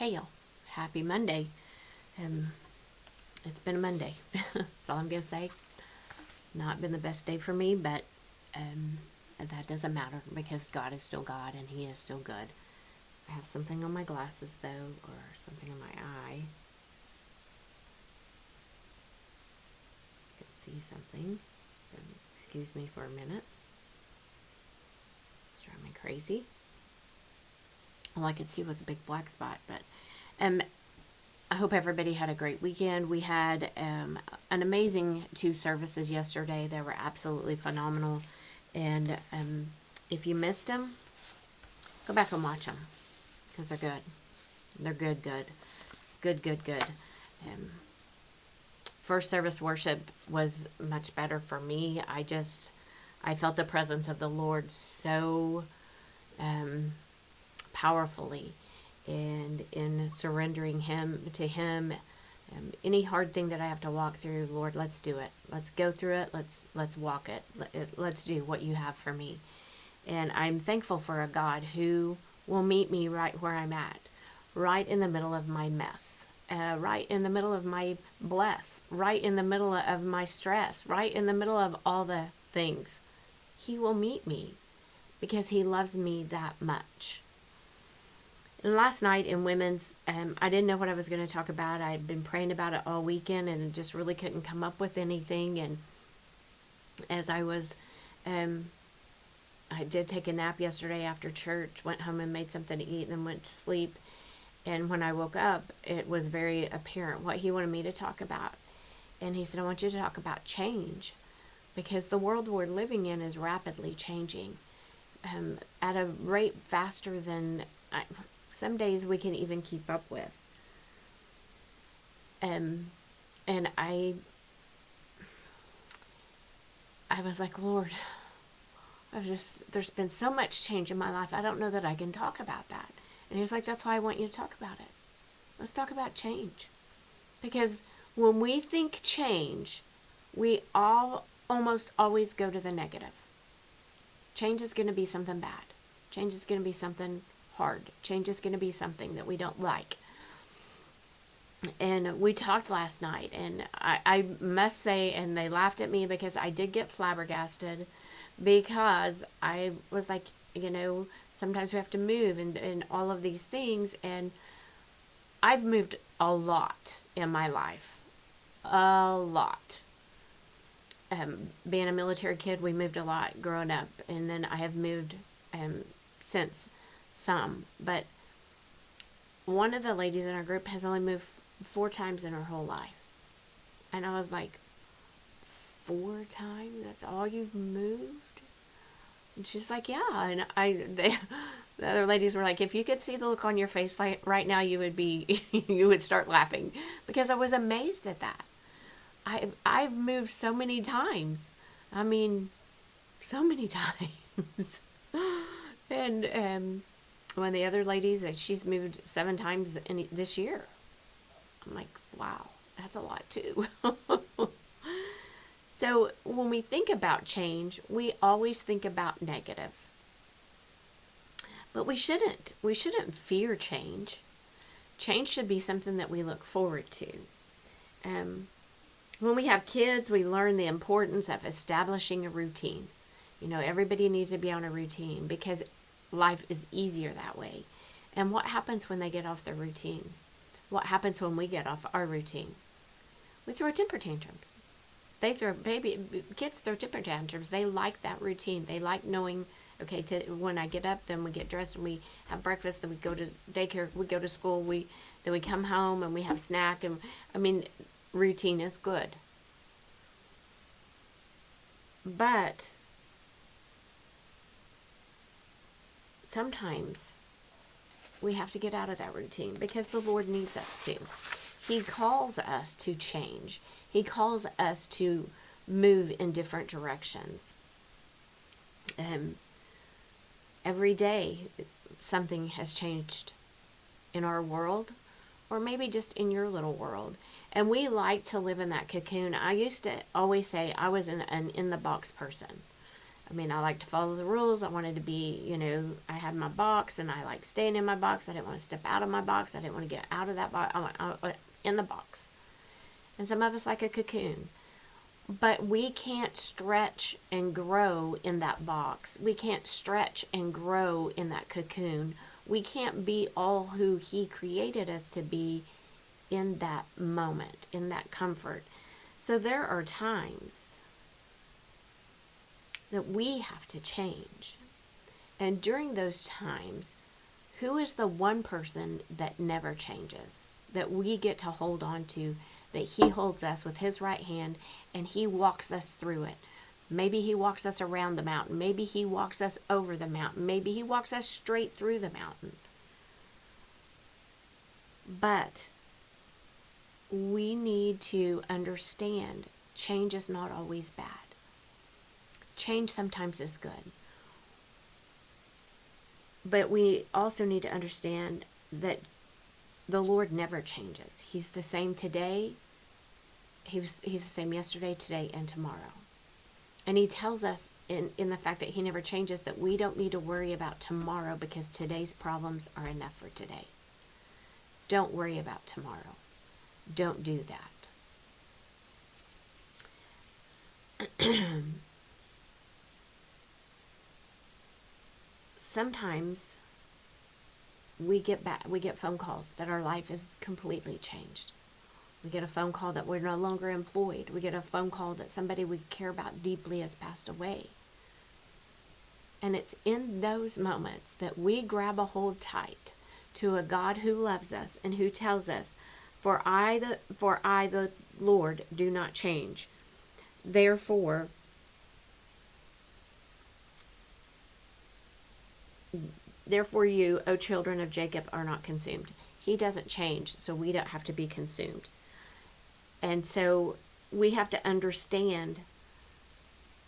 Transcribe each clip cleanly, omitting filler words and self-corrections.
Hey y'all, happy Monday. It's been a Monday. That's all I'm going to say. Not been the best day for me, but that doesn't matter because God is still God and He is still good. I have something on my glasses though, or something in my eye. I can see something, so excuse me for a minute. It's driving me crazy. All I could see was a big black spot, but I hope everybody had a great weekend. We had an amazing 2 services yesterday. They were absolutely phenomenal. And if you missed them, go back and watch them because they're good. They're good. First service worship was much better for me. I felt the presence of the Lord so powerfully, and in surrendering to him, any hard thing that I have to walk through, Lord, let's do it. Let's go through it. Let's walk it. Let's do what you have for me. And I'm thankful for a God who will meet me right where I'm at, right in the middle of my mess, right in the middle of my bless, right in the middle of my stress, right in the middle of all the things. He will meet me because he loves me that much. And last night in women's, I didn't know what I was going to talk about. I had been praying about it all weekend and just really couldn't come up with anything. And as I was, I did take a nap yesterday after church, went home and made something to eat, and then went to sleep. And when I woke up, it was very apparent what he wanted me to talk about. And he said, I want you to talk about change, because the world we're living in is rapidly changing at a rate faster than some days we can even keep up with. And I was like, Lord, there's been so much change in my life. I don't know that I can talk about that. And he was like, that's why I want you to talk about it. Let's talk about change. Because when we think change, we almost always go to the negative. Change is going to be something bad. Change is going to be something hard. Change is going to be something that we don't like. And we talked last night, and I must say, and they laughed at me because I did get flabbergasted, because I was like, sometimes we have to move and all of these things. And I've moved a lot in my life. A lot. Being a military kid, we moved a lot growing up. And then I have moved since some. But one of the ladies in our group has only moved 4 times in her whole life. And I was like, 4 times? That's all you've moved? And she's like, yeah. And the other ladies were like, if you could see the look on your face like right now, you would start laughing, because I was amazed at that. I've moved so many times. I mean, so many times. And one of the other ladies, she's moved 7 times this year. I'm like, wow, that's a lot too. So when we think about change, we always think about negative. But we shouldn't. We shouldn't fear change. Change should be something that we look forward to. When we have kids, we learn the importance of establishing a routine. Everybody needs to be on a routine because life is easier that way. And what happens when they get off their routine? What happens when we get off our routine? We throw temper tantrums. Kids throw temper tantrums. They like that routine. They like knowing, okay, when I get up, then we get dressed and we have breakfast, then we go to daycare, we go to school, then we come home and we have snack. And routine is good. But sometimes we have to get out of that routine because the Lord needs us to. He calls us to change. He calls us to move in different directions. Every day something has changed in our world, or maybe just in your little world. And we like to live in that cocoon. I used to always say I was an in-the-box person. I mean, I like to follow the rules. I wanted to be, I had my box and I like staying in my box. I didn't want to step out of my box. I didn't want to get out of that box. I went in the box. And some of us like a cocoon. But we can't stretch and grow in that box. We can't stretch and grow in that cocoon. We can't be all who He created us to be in that moment, in that comfort. So there are times that we have to change. And during those times, who is the one person that never changes, that we get to hold on to, that He holds us with His right hand and He walks us through it? Maybe He walks us around the mountain. Maybe He walks us over the mountain. Maybe He walks us straight through the mountain. But we need to understand change is not always bad. Change sometimes is good. But we also need to understand that the Lord never changes. He's the same today. He's the same yesterday, today, and tomorrow. And He tells us in the fact that He never changes that we don't need to worry about tomorrow because today's problems are enough for today. Don't worry about tomorrow. Don't do that. Sometimes we get phone calls that our life is completely changed. We get a phone call that we're no longer employed. We get a phone call that somebody we care about deeply has passed away. And it's in those moments that we grab a hold tight to a God who loves us and who tells us, For I the Lord do not change. Therefore you, O children of Jacob, are not consumed. He doesn't change, so we don't have to be consumed. And so we have to understand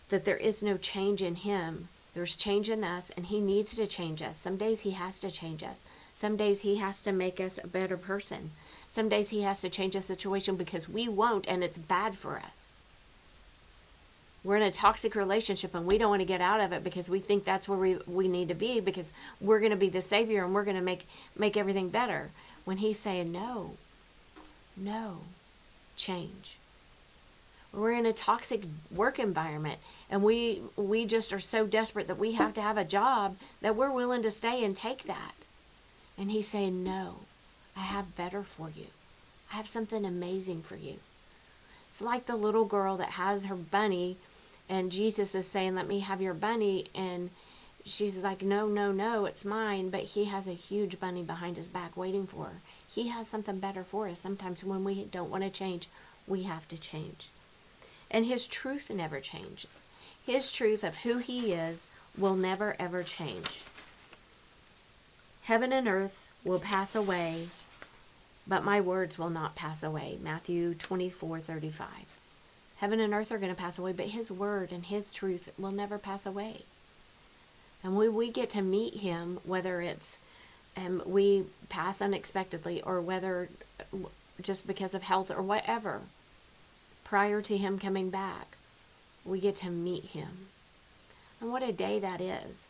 that there is no change in Him. There's change in us, and He needs to change us. Some days He has to change us. Some days He has to make us a better person. Some days He has to change a situation because we won't, and it's bad for us. We're in a toxic relationship and we don't want to get out of it because we think that's where we need to be because we're going to be the Savior and we're going to make everything better. When He's saying, no, change. We're in a toxic work environment and we just are so desperate that we have to have a job that we're willing to stay and take that. And He's saying, no, I have better for you. I have something amazing for you. It's like the little girl that has her bunny and Jesus is saying, let me have your bunny. And she's like, no, it's mine. But He has a huge bunny behind His back waiting for her. He has something better for us. Sometimes when we don't want to change, we have to change. And His truth never changes. His truth of who He is will never, ever change. Heaven and earth will pass away, but my words will not pass away. Matthew 24:35. Heaven and earth are going to pass away, but His word and His truth will never pass away. And when we get to meet Him, whether it's we pass unexpectedly or whether just because of health or whatever, prior to Him coming back, we get to meet Him. And what a day that is.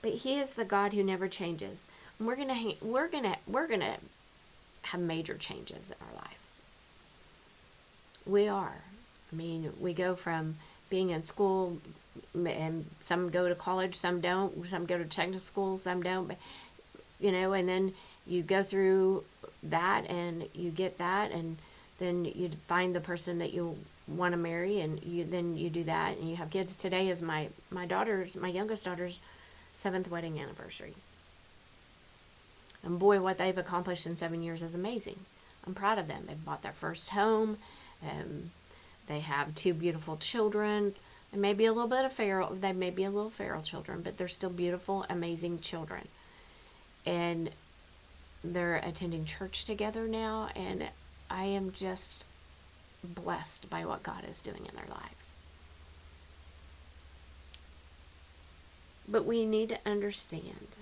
But He is the God who never changes. And we're gonna have major changes in our life. We are. I mean, we go from being in school, and some go to college, some don't. Some go to technical school, some don't. But, and then you go through that, and you get that, and then you find the person that you want to marry, and then you do that, and you have kids. Today is my youngest daughter's 7th wedding anniversary. And boy, what they've accomplished in 7 years is amazing. I'm proud of them. They've bought their first home. They have 2 beautiful children. They may be a little feral children, but they're still beautiful, amazing children. And they're attending church together now, and I am just blessed by what God is doing in their lives. But we need to understand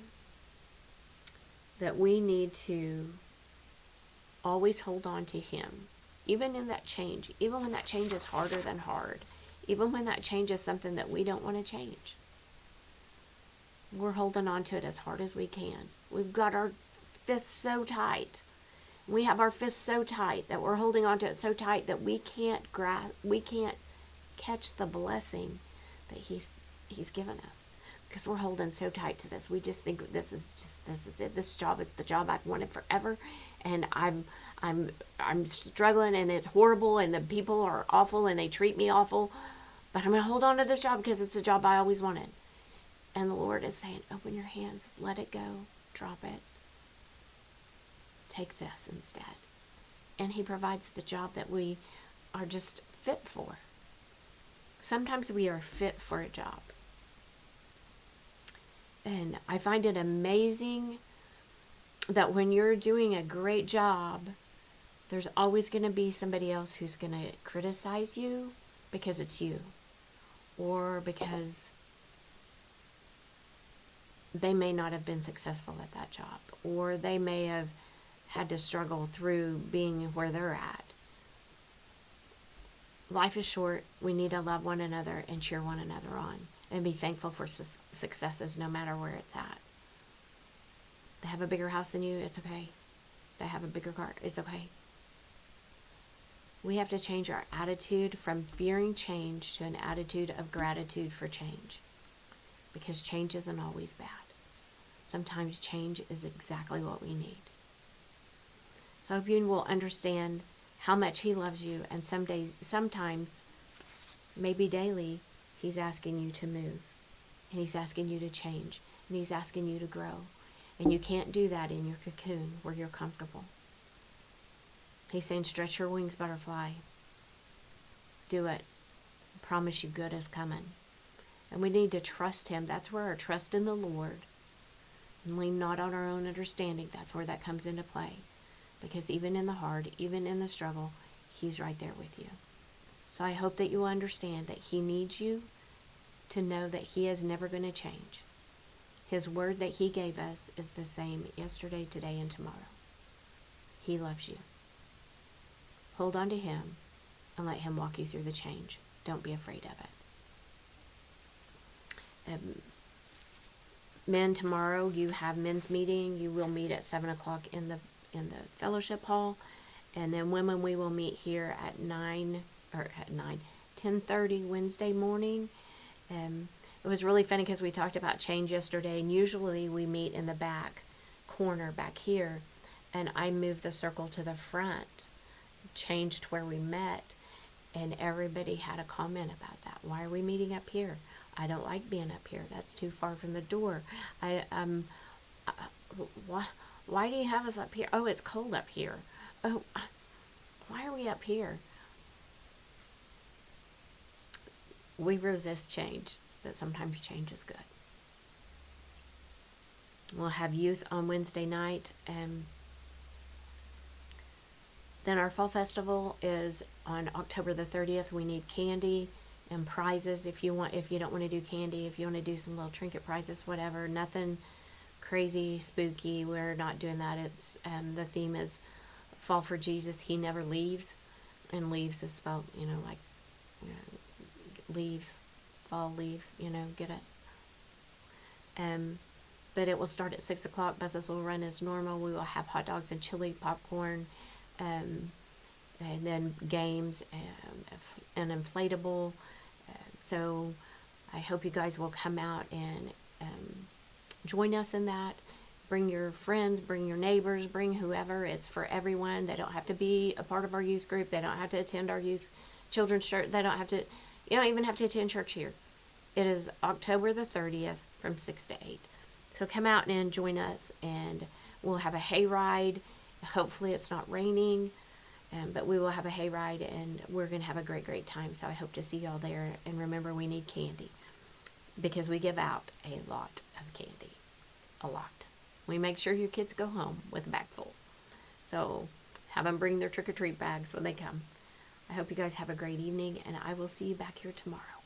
that we need to always hold on to Him. Even in that change, even when that change is harder than hard, even when that change is something that we don't want to change. We're holding on to it as hard as we can. We've got our fists so tight. We have our fists so tight that we're holding on to it so tight that we can't catch the blessing that he's given us, because we're holding so tight to this. We just think this is it. This job is the job I've wanted forever, and I'm struggling, and it's horrible, and the people are awful, and they treat me awful, but I'm going to hold on to this job because it's the job I always wanted. And the Lord is saying, open your hands, let it go, drop it, take this instead. And he provides the job that we are just fit for. Sometimes we are fit for a job. And I find it amazing that when you're doing a great job, there's always going to be somebody else who's going to criticize you because it's you, or because they may not have been successful at that job, or they may have had to struggle through being where they're at. Life is short. We need to love one another and cheer one another on and be thankful for successes no matter where it's at. They have a bigger house than you, it's okay. They have a bigger car, it's okay. We have to change our attitude from fearing change to an attitude of gratitude for change, because change isn't always bad. Sometimes change is exactly what we need. So I hope you will understand how much he loves you, and sometimes, maybe daily, he's asking you to move, and he's asking you to change, and he's asking you to grow, and you can't do that in your cocoon where you're comfortable. He's saying, stretch your wings, butterfly. Do it. I promise you good is coming. And we need to trust him. That's where our trust in the Lord, and lean not on our own understanding, that's where that comes into play. Because even in the hard, even in the struggle, he's right there with you. So I hope that you will understand that he needs you to know that he is never going to change. His word that he gave us is the same yesterday, today, and tomorrow. He loves you. Hold on to him and let him walk you through the change. Don't be afraid of it. Men, tomorrow you have men's meeting. You will meet at 7 o'clock in the fellowship hall, and then women, we will meet here at 10:30 Wednesday morning. It was really funny because we talked about change yesterday, and usually we meet in the back corner back here, and I moved the circle to the front, changed where we met, and everybody had a comment about that. Why are we meeting up here? I don't like being up here. That's too far from the door. Why do you have us up here? Oh, it's cold up here. Oh, why are we up here? We resist change, but sometimes change is good. We'll have youth on Wednesday night, and then our fall festival is on October the 30th. We need candy and prizes if you don't want to do candy, if you want to do some little trinket prizes, whatever. Nothing crazy, spooky. We're not doing that. It's the theme is Fall for Jesus. He never leaves, and leaves is spelled, like leaves, fall leaves. Get it. But it will start at 6 o'clock. Buses will run as normal. We will have hot dogs and chili, popcorn, and then games and an inflatable. So I hope you guys will come out and join us in that. Bring your friends, bring your neighbors, bring whoever. It's for everyone. They don't have to be a part of our youth group. They don't have to attend our children's church. They don't have to, you don't even have to attend church here. It is October the 30th from 6 to 8. So come out and join us, and we'll have a hayride. Hopefully it's not raining, but we will have a hayride, and we're going to have a great, great time. So I hope to see y'all there. And remember, we need candy, because we give out a lot of candy. A lot. We make sure your kids go home with a bag full. So have them bring their trick-or-treat bags when they come. I hope you guys have a great evening, and I will see you back here tomorrow.